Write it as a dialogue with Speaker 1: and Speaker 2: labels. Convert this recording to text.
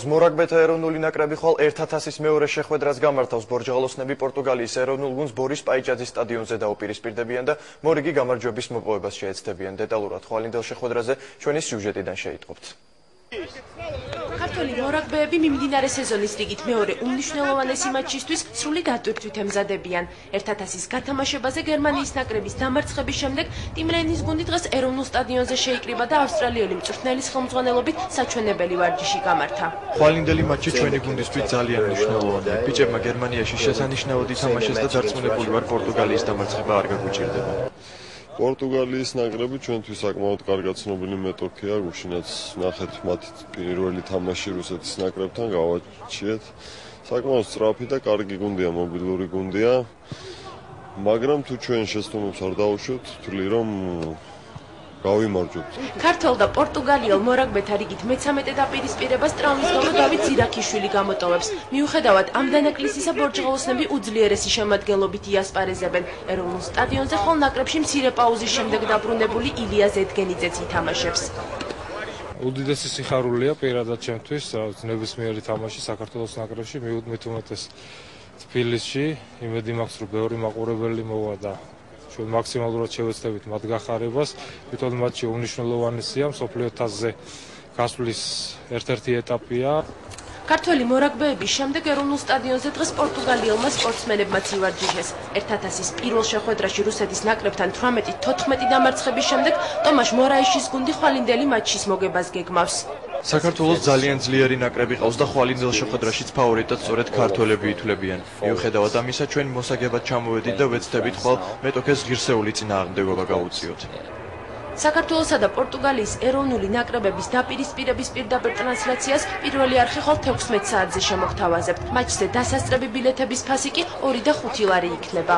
Speaker 1: მორაგბეთა ეროვნული ნაკრები ხვალ 1000-ის მეორე შეხვედრას გამართავს. ბორჯალოსნები პორტუგალიის ეროვნულ გუნდს ბორის პაიჭაძის სტადიონზე დაუპირისპირდებიან და მორიგი გამარჯვების მოპოვებას შეეცდებიან. დეტალურად ხვალინდელ შეხვედრაზე ჩვენი სიუჟეტიდან შეიტყობთ.
Speaker 2: ქართველი მორაგბეები მიმდინარე სეზონის რიგით მეორე უმნიშვნელოვანესი მატჩისთვის სრული დატვირთვით ემზადებიან. 1000-ის გათამაშებაზე გერმანიის ნაკრების დამარცხების შემდეგ ტიმ რეინის გუნდი დღეს ეროვნულ სტადიონზე შეიკრიბა და ავსტრალიელი მწვრთნელის ხელმძღვანელობით საჩვენებელი ვარჯიში გამართა.
Speaker 1: ხვალინდელი მატჩი ჩვენი გუნდისთვის ძალიან მნიშვნელოვანია. ბიჭებმა გერმანიაში შესანიშნავად ითამაშეს და დარწმუნებული ვარ, პორტუგალიის დამარცხება არ გაგუჭირდება.
Speaker 3: პორტუგალიის ნაკრები ჩვენთვის საკმაოდ კარგად ცნობილი მეტოქეა, გუშინაც ნახეთ მათი პირველი თამაში რუსეთის ნაკრებთან გავაჩიეთ. საკმაოდ სწრაფი და კარგი გუნდია, მობილური გუნდია, მაგრამ თუ ჩვენ შეცდომებს არ დავუშვებთ, ვთვლი რომ გავიმარჯვებთ.
Speaker 2: ქართველ და პორტუგალიელ მორაგბეთა რიგით მე-13 დაპირისპირებას ტრამვის გამო დავით ზირაქიშვილი გამოტოვებს. მიუხედავად ამ დანაკლისისა, ბორჯალოსნები უძლიერესი შემადგენლობით იასპარეზებენ. ეროვნულ სტადიონზე ხოლ ნაკრებში მცირე პაუზის შემდეგ დაბრუნებული ილია ზედგენიძეც ითამაშებს.
Speaker 4: უდიდესი სიხარულია პირადად ჩემთვის, ნებისმიერი თამაში საქართველოს ნაკრებში, მით უმეტეს თბილისში, იმედი მაქვს, რომ ბევრი მაყურებელი მოვა და ჩვენ მაქსიმალურად შევეცდებით მათ გახარებას. თვითონ მატჩი უმნიშვნელოვანესია, მსოფლიო თასზე გასვლის ერთ-ერთი ეტაპია.
Speaker 2: ქართველი მორაგბეების შემდეგ ეროვნულ სტადიონზე დღეს პორტუგალიელმა სპორტსმენებმაც ივარჯიშეს. 1000-ის პირველ შეხვედრაში რუსეთის ნაკრებთან 18-14 დამარცხების შემდეგ ტომაშ მორაიშის გუნდი ხვალინდელი მატჩის მოგებას გეგმავს.
Speaker 1: საქართველოს ძალიან ძლიერი ნაკრები ყავს და ხვალინდელ შეხვედრაშიც ფავორიტად სწორედ ქართველები ითვლებიან. მიუხედავად ამისა, ჩვენ მოსაგებად ჩამოვედით და ვეცდებით ხვალ მეტოქეს ღირსეული წინააღმდეგობა გავუწიოთ.
Speaker 2: საქართველოსა და პორტუგალიის ეროვნული ნაკრებების დაპირისპირების პირდაპირ ტრანსლაციას პირველი არხი ხვალ 16 საათზე შემოგთავაზებთ. მატჩზე დასასწრები ბილეთების ფასი კი 2 და 5 ლარი იქნება.